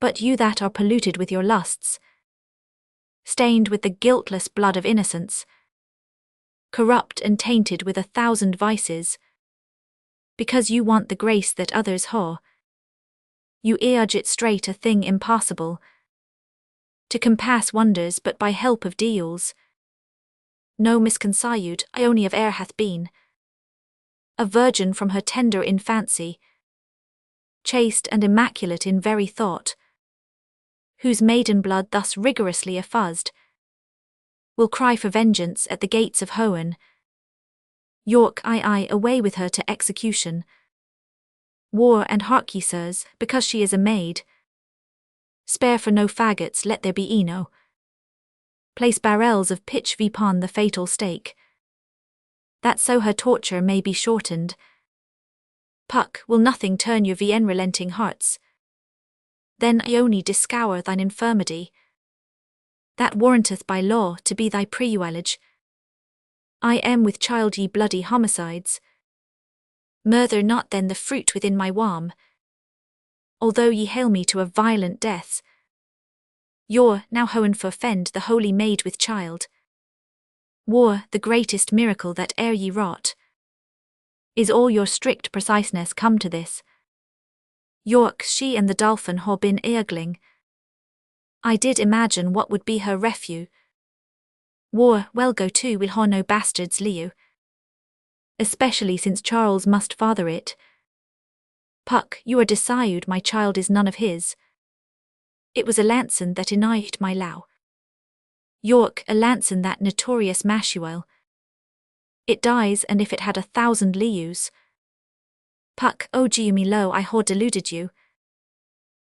But you that are polluted with your lusts, stained with the guiltless blood of innocence, corrupt and tainted with 1,000 vices, because you want the grace that others haw, you urge it straight a thing impossible, to compass wonders but by help of deals. No misconceived Ione of air hath been, a virgin from her tender infancy, chaste and immaculate in very thought, whose maiden blood thus rigorously effuzzed, will cry for vengeance at the gates of Hohen. York, away with her to execution. War, and hark ye, sirs, because she is a maid, spare for no faggots, let there be eno. Place barrels of pitch upon the fatal stake, that so her torture may be shortened. Puck, will nothing turn your unrelenting hearts? Then Ione discover thine infirmity, that warranteth by law to be thy privilege. I am with child ye bloody homicides. Murder not then the fruit within my womb, although ye hail me to a violent death. Your now Hohen forfend the holy maid with child. War, the greatest miracle that e'er ye wrought. Is all your strict preciseness come to this? York, she and the dolphin ha been eagling. I did imagine what would be her refuge. War, well go to will ha no bastards liu, especially since Charles must father it. Puck, you are desired my child is none of his. It was a Lanson that enighed my low. York, a Lanson that notorious Mashuel. It dies, and if it had 1,000 lius. Puck, o G me lo, I ha deluded you.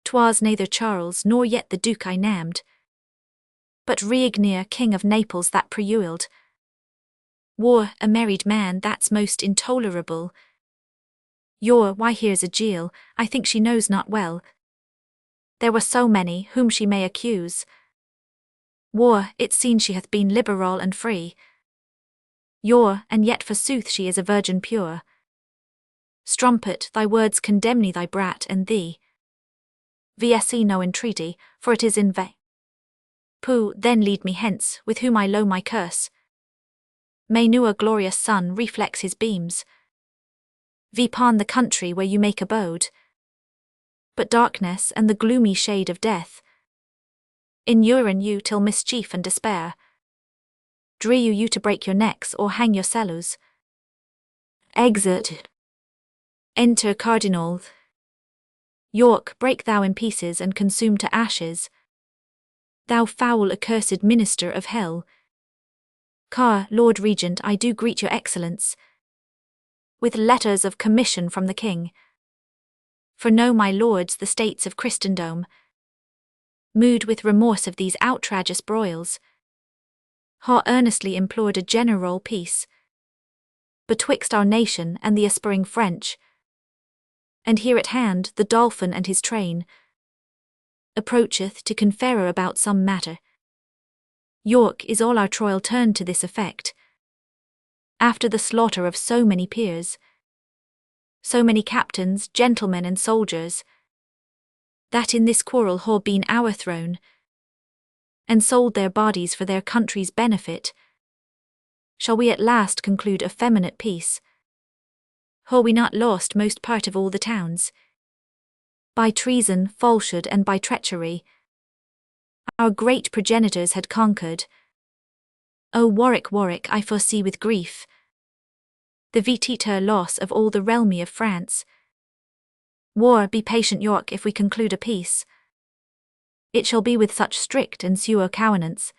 'Twas neither Charles nor yet the Duke I named, but Riegnier, King of Naples, that preuled. War, a married man that's most intolerable. Your, why here's a Jill, I think she knows not well. There were so many whom she may accuse. War, it's seen she hath been liberal and free. Your, and yet forsooth she is a virgin pure. Strumpet, thy words condemn me, thy brat and thee. VSC no entreaty, for it is in vain. Pooh, then lead me hence, with whom I low my curse. May new a glorious sun reflex his beams upon the country where you make abode. But darkness and the gloomy shade of death inuren you till mischief and despair. Drew you to break your necks or hang your cellos. Exit. Enter Cardinal. York, break thou in pieces and consume to ashes. Thou foul accursed minister of hell. Car, Lord Regent, I do greet your excellence, with letters of commission from the king. For know my lords the states of Christendom, moved with remorse of these outrageous broils, ha earnestly implored a general peace betwixt our nation and the aspiring French. And here at hand the Dolphin and his train approacheth to confer about some matter. York, is all our troil turned to this effect, after the slaughter of so many peers, so many captains, gentlemen, and soldiers, that in this quarrel ha been overthrown, and sold their bodies for their country's benefit, shall we at last conclude effeminate peace? Ha we not lost most part of all the towns? By treason, falsehood, and by treachery, our great progenitors had conquered. O Warwick, Warwick, I foresee with grief the vititer loss of all the realmy of France. War, be patient, York, if we conclude a peace. It shall be with such strict and sure covenants,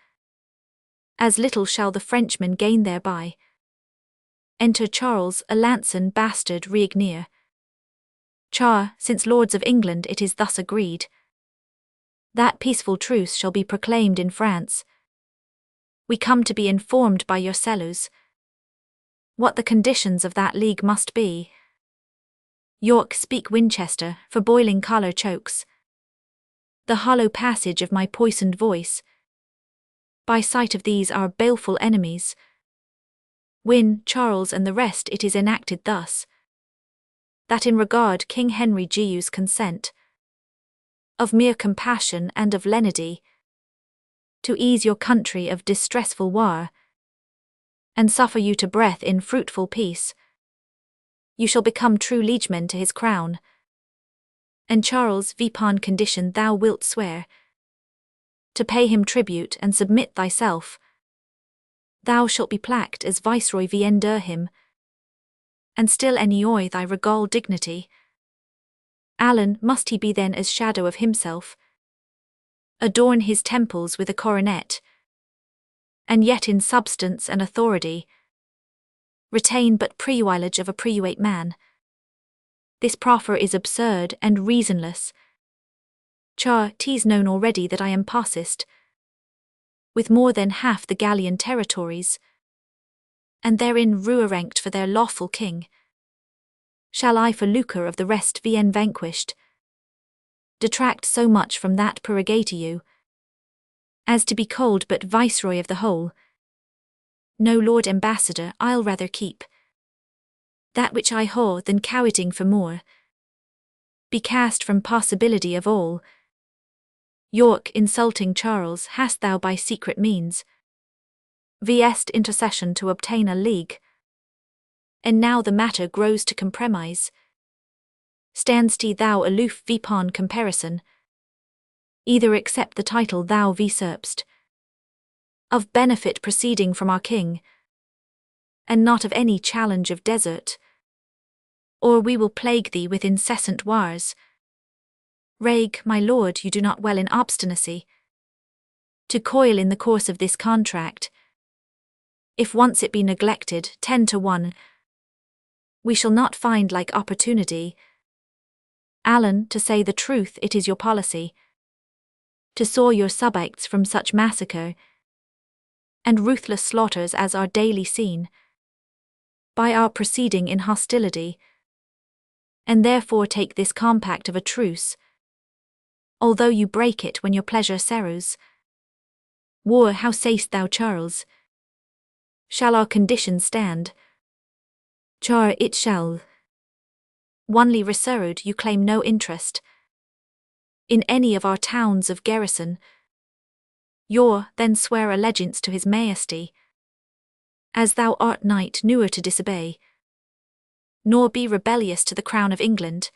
as little shall the Frenchman gain thereby. Enter Charles, a Lanson bastard Riegnier. Char, since lords of England it is thus agreed, that peaceful truce shall be proclaimed in France. We come to be informed by your cellos what the conditions of that league must be. York, speak Winchester, for boiling choler chokes the hollow passage of my poisoned voice. By sight of these our baleful enemies, Win, Charles, and the rest, it is enacted thus, that in regard King Henry Gu's consent, of mere compassion and of lenity, to ease your country of distressful war, and suffer you to breath in fruitful peace. You shall become true liegemen to his crown, and Charles vipon condition thou wilt swear, to pay him tribute and submit thyself. Thou shalt be placked as viceroy viender him, and still enjoy thy regal dignity. Alan must he be then as shadow of himself, adorn his temples with a coronet, and yet in substance and authority retain but privilege of a private man. This proffer is absurd and reasonless. Char, 'tis known already that I am possessed with more than half the Gallian territories, and therein ruaranked for their lawful king. Shall I for lucre of the rest Vienne vanquished, detract so much from that prerogative, as to be called but viceroy of the whole? No, Lord Ambassador, I'll rather keep that which I haw than coweting for more, be cast from possibility of all. York, insulting Charles, hast thou by secret means vest intercession to obtain a league, and now the matter grows to compromise. Standst thou aloof vipon comparison, either accept the title thou usurpst, of benefit proceeding from our king, and not of any challenge of desert, or we will plague thee with incessant wars. Reg, my lord, you do not well in obstinacy to coil in the course of this contract. If once it be neglected, 10 to 1, we shall not find like opportunity. Alan, to say the truth, it is your policy to soar your subjects from such massacre and ruthless slaughters as are daily seen by our proceeding in hostility, and therefore take this compact of a truce, although you break it when your pleasure sorrows. War, how say'st thou, Charles? Shall our condition stand? Char, it shall. Onely reserved you claim no interest in any of our towns of garrison. Your then swear allegiance to his majesty, as thou art knight newer to disobey, nor be rebellious to the crown of England,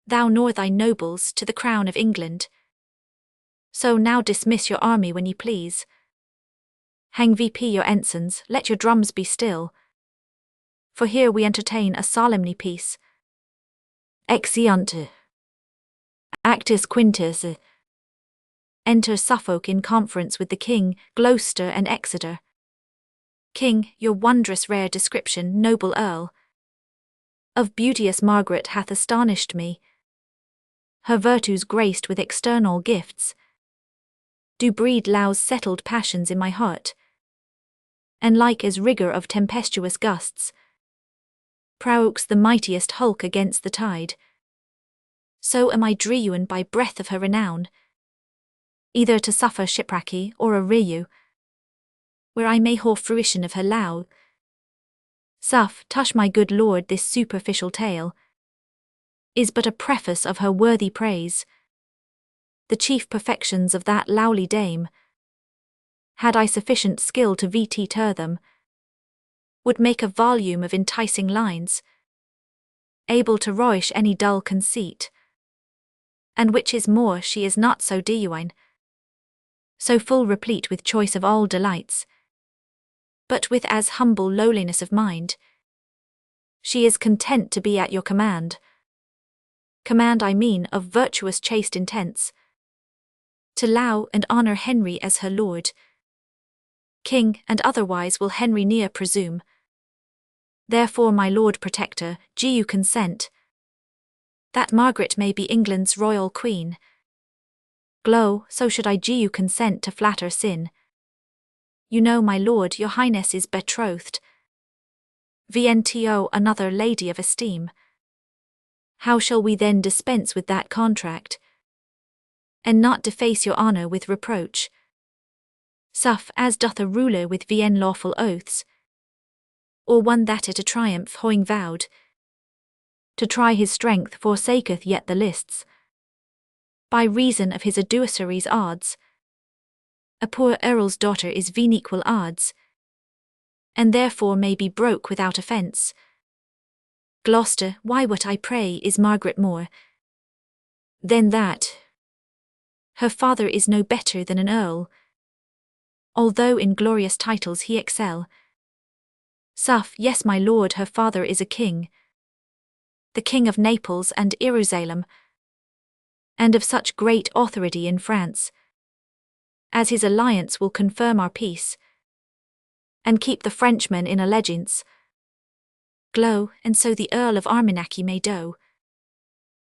thou nor thy nobles to the crown of England. So now dismiss your army when ye please. Hang VP your ensigns, let your drums be still, for here we entertain a solemnly peace. Exeunt. Actus Quintus. Enter Suffolk in conference with the King, Gloucester and Exeter. King, your wondrous rare description, noble Earl, of beauteous Margaret hath astonished me. Her virtues graced with external gifts do breed Lau's settled passions in my heart, and like as rigour of tempestuous gusts prouks the mightiest hulk against the tide, so am I drewen by breath of her renown, either to suffer shipwrecky or a reyu, where I may haw fruition of her Lau. Suff, tush my good lord, this superficial tale is but a preface of her worthy praise. The chief perfections of that lowly dame, had I sufficient skill to VT them, would make a volume of enticing lines, able to roish any dull conceit, and which is more, she is not so genuine, so full replete with choice of all delights, but with as humble lowliness of mind. She is content to be at your command. Command I mean of virtuous chaste intents, to allow and honour Henry as her lord, king, and otherwise will Henry ne'er presume. Therefore my lord protector, do you consent that Margaret may be England's royal queen? Glow, so should I do you consent to flatter sin. You know, my lord, your highness is betrothed VNTO another lady of esteem. How shall we then dispense with that contract, and not deface your honour with reproach? Suff, as doth a ruler with Vienne lawful oaths, or one that at a triumph hoing vowed to try his strength forsaketh yet the lists by reason of his adversaries' odds. A poor earl's daughter is equal odds, and therefore may be broke without offence. Gloucester, why what I pray is Margaret more than that. Her father is no better than an earl, although in glorious titles he excel. Suff, yes my lord, her father is a king, the king of Naples and Jerusalem, and of such great authority in France, as his alliance will confirm our peace, and keep the Frenchmen in allegiance. Glow, and so the Earl of Armagnac may do,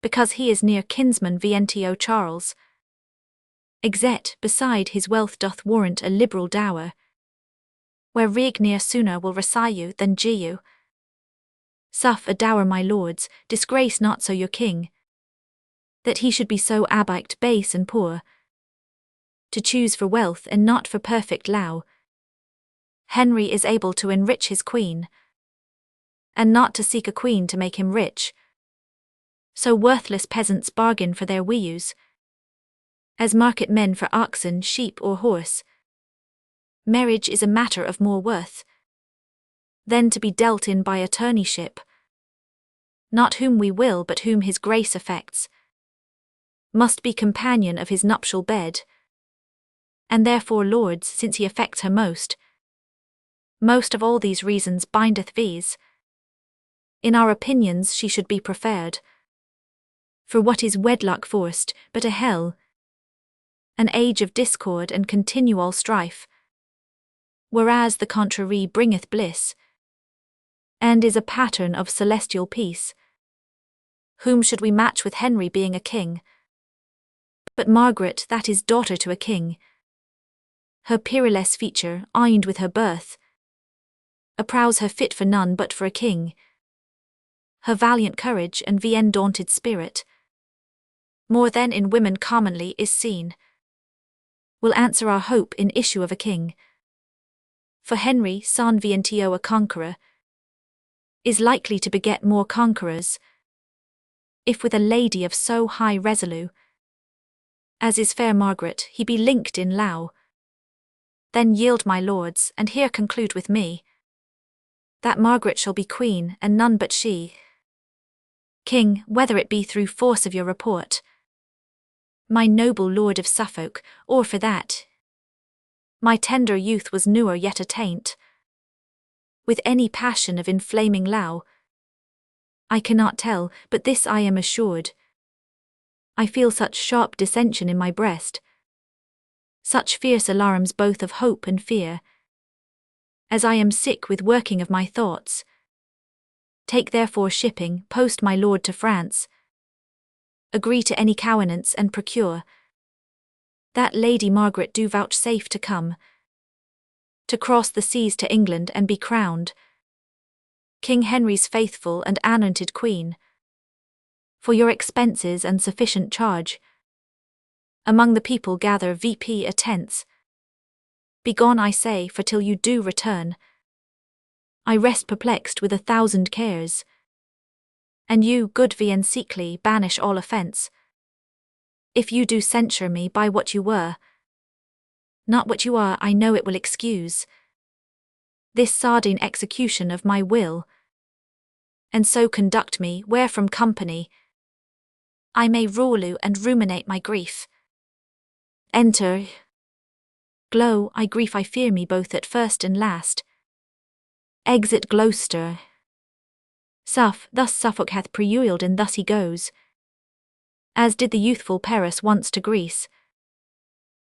because he is near kinsman Vientio Charles. Exet, beside his wealth doth warrant a liberal dower, where Regnier sooner will receive you than gie you. Suff a dower my lords, disgrace not so your king, that he should be so abject base and poor, to choose for wealth and not for perfect law. Henry is able to enrich his queen, and not to seek a queen to make him rich. So worthless peasants bargain for their weus, as market men for oxen, sheep or horse. Marriage is a matter of more worth than to be dealt in by attorneyship, not whom we will but whom his grace affects, must be companion of his nuptial bed, and therefore lords, since he affects her most of all these reasons bindeth these. In our opinions she should be preferred, for what is wedlock forced, but a hell, an age of discord and continual strife, whereas the contrary bringeth bliss, and is a pattern of celestial peace. Whom should we match with Henry being a king? But Margaret, that is daughter to a king. Her peerless feature, oined with her birth, approws her fit for none but for a king. Her valiant courage and undaunted spirit, more than in women commonly is seen, will answer our hope in issue of a king. For Henry, son Vientio a conqueror, is likely to beget more conquerors, if with a lady of so high resolue as is fair Margaret he be linked in law. Then yield my lords, and here conclude with me, that Margaret shall be queen, and none but she king, whether it be through force of your report, my noble lord of Suffolk, or for that my tender youth was newer yet attaint, with any passion of inflaming law. I cannot tell, but this I am assured, I feel such sharp dissension in my breast, such fierce alarms both of hope and fear, as I am sick with working of my thoughts. Take therefore shipping, post my lord to France, agree to any covenants and procure that Lady Margaret do vouchsafe to come, to cross the seas to England and be crowned King Henry's faithful and anointed queen, for your expenses and sufficient charge. Among the people gather VP a tenth. Begone I say, for till you do return, I rest perplexed with 1,000 cares. And you, good Vientio, banish all offence. If you do censure me by what you were, not what you are, I know it will excuse this sardine execution of my will, and so conduct me where from company I may rule you and ruminate my grief. Enter. Glow, I grief I fear me both at first and last. Exit Gloucester. Suff, thus Suffolk hath prevailed, and thus he goes, as did the youthful Paris once to Greece,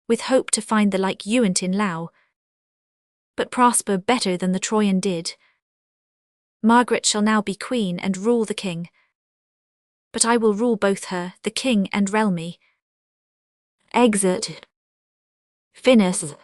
with hope to find the like Uint in law, but prosper better than the Troyan did. Margaret shall now be queen and rule the king, but I will rule both her, the king and realmy. Exit. Finis.